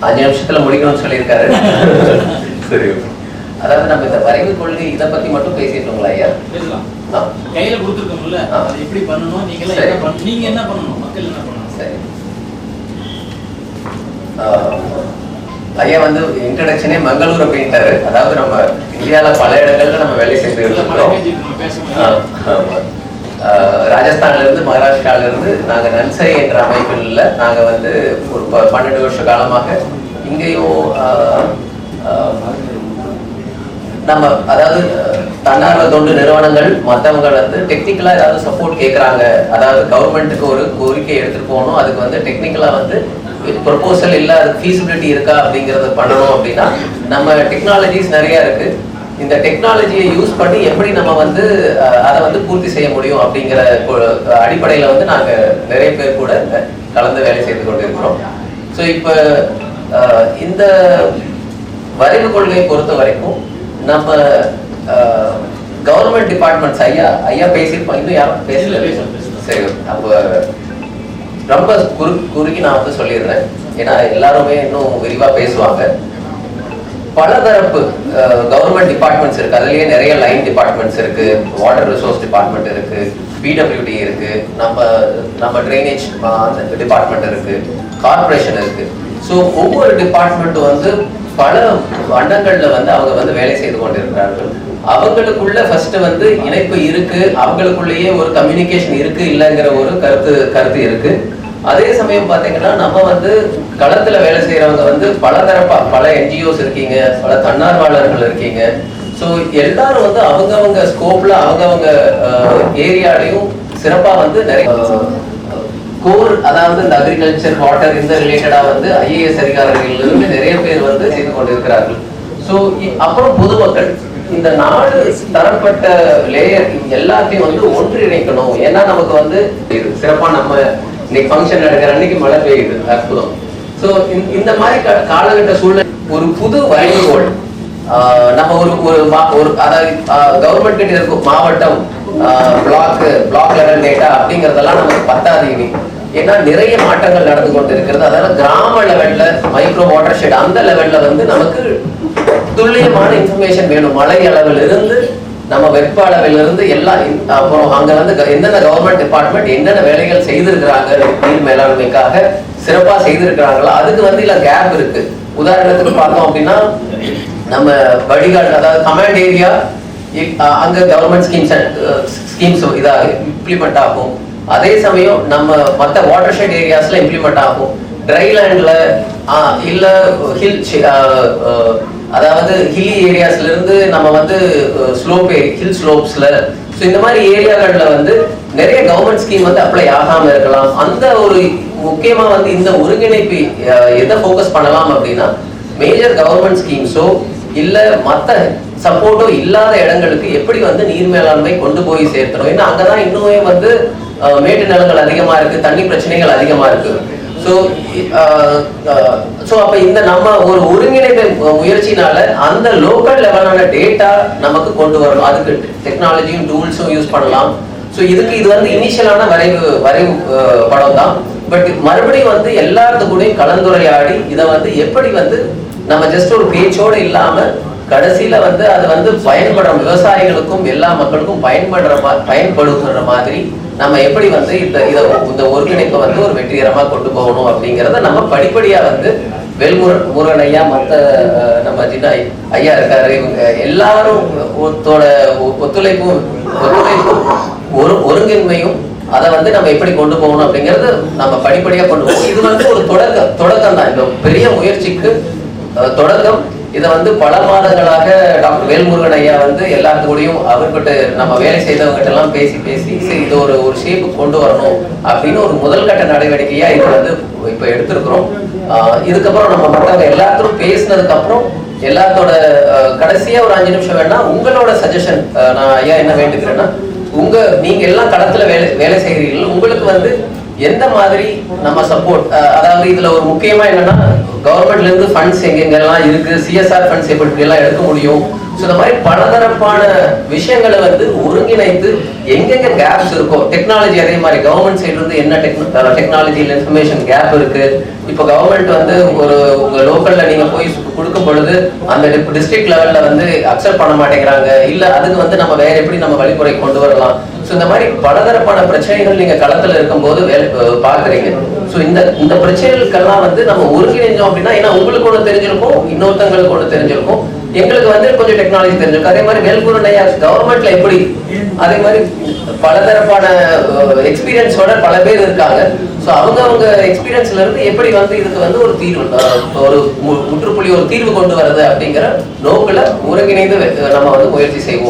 5 நிமிஷத்துல முடிக்கணும்னு சொல்லியிருக்காரு. சரி, அதாவது நம்ம இந்த வரைவு கொள்கை இதை பத்தி மட்டும் பேசிட்டோங்களா ஐயா? கையில கொடுத்துருக்கோம்ல, அதை எப்படி பண்ணணும், நீங்க என்ன பண்ணணும், மக்கள் என்ன பண்ணணும்? சரி, ஐயா வந்து இன்ட்ரடக்ஷனே மங்களூரை பெயிண்டாரு. அதாவது நம்ம இந்தியாவில் பல இடங்கள்ல நம்ம வேலை செய்து இருக்கோம். ராஜஸ்தான்ல இருந்து மகாராஷ்டிரால இருந்து நாங்க நன்சரி என்ற அமைப்பில் நாங்க வந்து ஒரு 12 வருஷ காலமாக இங்கேயும் நம்ம அதாவது தன்னார்வ தொண்டு நிறுவனங்கள் மற்றவங்க வந்து டெக்னிக்கலா ஏதாவது சப்போர்ட் கேட்கறாங்க, அதாவது கவர்மெண்ட்டுக்கு ஒரு கோரிக்கை எடுத்துட்டு போகணும், அதுக்கு வந்து டெக்னிக்கலா வந்து ப்ரொபோசல் இல்லை, அதுக்கு ஃபீஸிபிலிட்டி இருக்கா அப்படிங்கறத பண்ணணும் அப்படின்னா நம்ம டெக்னாலஜிஸ் நிறைய இருக்கு. இந்த டெக்னாலஜியை யூஸ் பண்ணி எப்படி நம்ம வந்து அதை வந்து பூர்த்தி செய்ய முடியும் அப்படிங்கிற அடிப்படையில வந்து நாங்க நிறைய பேர் கூட கலந்து வேலை செய்து கொண்டிருக்கிறோம். ஸோ இப்போ இந்த வரைவு கொள்கையை பொறுத்த வரைக்கும் நம்ம கவர்மெண்ட் டிபார்ட்மெண்ட்ஸ் ஐயா பேசியிருப்போம், இன்னும் யாரும் பேசல. சரி, அப்போ ரொம்ப குறுக்கி நான் வந்து சொல்லிடுறேன், ஏன்னா எல்லாருமே இன்னும் விரிவா பேசுவாங்க. பலதரப்பு கவர்மெண்ட் டிபார்ட்மெண்ட்ஸ் இருக்கு, அதுலயே நிறைய லைன் டிபார்ட்மெண்ட்ஸ் இருக்கு, வாட்டர் ரிசோர்ஸ் டிபார்ட்மெண்ட் இருக்கு, பிடபிள்யூடி இருக்கு, நம்ம ட்ரைனேஜ் டிபார்ட்மெண்ட் இருக்கு, கார்பரேஷன் இருக்கு. ஸோ ஒவ்வொரு டிபார்ட்மெண்ட் வந்து பல வண்ணங்கள்ல வந்து அவங்க வந்து வேலை செய்து கொண்டிருக்கிறார்கள். அவங்களுக்குள்ள ஃபர்ஸ்ட் வந்து இணைப்பு இருக்கு, அவங்களுக்குள்ளேயே ஒரு கம்யூனிகேஷன் இருக்கு இல்லைங்கிற ஒரு கருத்து இருக்கு. அதே சமயம் பாத்தீங்கன்னா நம்ம வந்து களத்துல வேலை செய்யறவங்க வந்து பல என்ஜிஓஸ் இருக்கீங்க, பல தன்னார்வலர்கள் இருக்கீங்க. ஸோ எல்லாரும் வந்து அவங்கவங்க ஸ்கோப்ல அவங்கவங்க ஏரியாலையும் சிறப்பா வந்து நிறைய கோர், அதாவது இந்த அக்ரிகல்ச்சர் வாட்டர் இந்த ரிலேட்டடா வந்து ஐஏஎஸ் அதிகாரிகளிலிருந்து நிறைய பேர் வந்து செய்து கொண்டிருக்கிறார்கள். ஸோ அப்புறம் பொதுமக்கள் இந்த 4 தரப்பட்ட லேயர் எல்லாத்தையும் வந்து ஒன்றிணைக்கணும். ஏன்னா நமக்கு வந்து சிறப்பா நம்ம இன்னைக்கு ஃபங்க்ஷன் நடக்கிற அன்னைக்கு மழை பெய்யுது, அற்புதம். ஸோ இந்த மாதிரி காலகட்ட சூழ்நிலை ஒரு புது வரைவுகோள் நம்ம ஒரு அதாவது கவர்மெண்ட் கிட்ட இருக்கும் மாவட்டம், பிளாக் லெவல் டேட்டா அப்படிங்கறதெல்லாம் நமக்கு பத்தாது இனி. ஏன்னா நிறைய மாற்றங்கள் நடந்து கொண்டு இருக்கிறது. அதனால கிராம லெவல்ல மைக்ரோ வாட்டர் ஷெட் அந்த லெவல்ல வந்து நமக்கு துல்லியமான இன்ஃபர்மேஷன் வேணும். மழை அளவில் இருந்து நம்ம வெப்ப அளவில் இருந்து எல்லாம், அப்புறம் அங்க வந்து எந்தெந்த கவர்மெண்ட் டிபார்ட்மெண்ட் என்னென்ன வேலைகள் செய்திருக்கிறாங்க, நீர் மேலாண்மைக்காக சிறப்பா செய்திருக்கிறாங்களா, அதுக்கு வந்து இல்ல கேப் இருக்கு. உதாரணத்துக்கு பார்த்தோம் அப்படின்னா நம்ம வடிகால், அதாவது கமாண்ட் ஏரியா அங்க கவர்மெண்ட் ஸ்கீம்ஸ் இதாக இம்ப்ளிமெண்ட் ஆகும். அதே சமயம் நம்ம மற்ற வாட்டர் ஷெட் ஏரியாஸ்ல இம்ப்ளிமெண்ட் ஆகும். ட்ரைலேண்ட்ல இல்ல அதாவது ஹில்லி ஏரியாஸ்ல இருந்து நம்ம வந்து ஹில் ஸ்லோப்ஸ்ல, ஸோ இந்த மாதிரி ஏரியாக்கள்ல வந்து நிறைய கவர்மெண்ட் ஸ்கீம் வந்து அப்ளை ஆகாம இருக்கலாம். அந்த ஒரு முக்கியமா வந்து இந்த ஒருங்கிணைப்பு எதை ஃபோக்கஸ் பண்ணலாம் அப்படின்னா மேஜர் கவர்மெண்ட் ஸ்கீம்ஸோ இல்ல மற்ற சப்போர்ட்டோ இல்லாத இடங்களுக்கு எப்படி வந்து நீர் மேலாண்மை கொண்டு போய் சேர்த்தணும். ஏன்னா அங்கதான் இன்னுமே வந்து மேட்டு நிலங்கள் அதிகமா இருக்கு, தண்ணி பிரச்சனைகள் அதிகமா இருக்கு. ஸோ அப்ப இந்த நம்ம ஒரு ஒருங்கிணைந்த முயற்சினால அந்த லோக்கல் லெவலான டேட்டா நமக்கு கொண்டு வரணும். அதுக்கு டெக்னாலஜியும் டூல்ஸும் யூஸ் பண்ணலாம். ஸோ இது வந்து இனிஷியலான வரைவு படம் தான். பட் மறுபடியும் வந்து எல்லாத்து கூடயும் கலந்துரையாடி இதை வந்து எப்படி வந்து நம்ம ஜஸ்ட் ஒரு பேச்சோடு இல்லாம கடைசியில வந்து அது வந்து பயன்படுற விவசாயிகளுக்கும் எல்லா மக்களுக்கும் பயன்படுகிற மாதிரி நம்ம எப்படி வந்து இந்த ஒருங்கிணைப்பை வந்து ஒரு வெற்றிகரமா கொண்டு போகணும் அப்படிங்கிறத நம்ம படிப்படியா வந்து வேல்முருகன் ஐயா, மற்ற நம்ம சின்ன ஐயா இருக்காரு, இவங்க எல்லாரும் ஒத்துழைப்பும் ஒருங்கின்மையும் அதை வந்து நம்ம எப்படி கொண்டு போகணும் அப்படிங்கறது நம்ம படிப்படியா கொண்டு போகணும். இது வந்து ஒரு தொடக்கம் தான், இந்த பெரிய முயற்சிக்கு தொடக்கம். இதை வந்து பல மாதங்களாக டாக்டர் வேல்முருகன் ஐயா வந்து எல்லாத்துக்கூடையும் அவர்கிட்ட நம்ம வேலை செய்தவங்ககிட்ட எல்லாம் பேசி இது ஒரு ஷேப்பு கொண்டு வரணும் அப்படின்னு ஒரு முதல் கட்ட நடவடிக்கையா இது வந்து இப்ப எடுத்திருக்கிறோம். இதுக்கப்புறம் நம்ம மற்றவங்க எல்லாத்துக்கும் பேசினதுக்கு அப்புறம் எல்லாத்தோட கடைசியா ஒரு 5 நிமிஷம் வேணா உங்களோட சஜஷன் நான் ஐயா என்ன வேண்டுகிறேன்னா, நீங்க எல்லாம் களத்துல வேலை செய்கிறீர்கள், உங்களுக்கு வந்து எந்த மாதிரி நம்ம சப்போர்ட், அதாவது இதுல ஒரு முக்கியமா என்னன்னா கவர்மெண்ட்ல இருந்து ஃபண்ட்ஸ் எங்கெங்கெல்லாம் இருக்கு, சிஎஸ்ஆர் ஃபண்ட்ஸ் எப்படி எல்லாம் எடுக்க முடியும், ஸோ இந்த மாதிரி பலதரப்பான விஷயங்களை வந்து ஒருங்கிணைத்து எங்கெங்க கேப்ஸ் இருக்கோ, டெக்னாலஜி அதே மாதிரி கவர்மெண்ட் சைடு இருந்து என்ன டெக்னாலஜியில் இன்ஃபர்மேஷன் கேப் இருக்கு. இப்போ கவர்மெண்ட் வந்து ஒரு உங்க லோக்கல்ல நீங்க போய் கொடுக்கும் பொழுது அந்த டிஸ்ட்ரிக்ட் லெவல்ல வந்து அக்செப்ட் பண்ண மாட்டேங்கிறாங்க, இல்ல அதுக்கு வந்து நம்ம வேற எப்படி நம்ம வழிமுறை கொண்டு வரலாம். ஸோ இந்த மாதிரி பலதரப்பான பிரச்சனைகள் நீங்க களத்துல இருக்கும்போது பாக்குறீங்க. ஸோ இந்த பிரச்சனைகளுக்கெல்லாம் வந்து நம்ம ஒருங்கிணைஞ்சோம் அப்படின்னா, ஏன்னா உங்களுக்கு ஒன்று தெரிஞ்சிருக்கும், இன்னொருத்தங்களுக்கு ஒன்று தெரிஞ்சிருக்கும், எங்களுக்கு வந்து கொஞ்சம் டெக்னாலஜி தெரிஞ்சிருக்கும். அதே மாதிரி வேல்குருணையா கவர்மெண்ட்ல எப்படி, அதே மாதிரி பலதரப்பான எக்ஸ்பீரியன்ஸோட பல பேர் இருக்காங்க. ஸோ அவங்க எக்ஸ்பீரியன்ஸ்ல இருந்து எப்படி வந்து இதுக்கு வந்து ஒரு தீர்வு, ஒரு முற்றுப்புள்ளி, ஒரு தீர்வு கொண்டு வர்றது அப்படிங்கிற நோக்கில் ஒருங்கிணைந்து நம்ம வந்து முயற்சி செய்வோம்.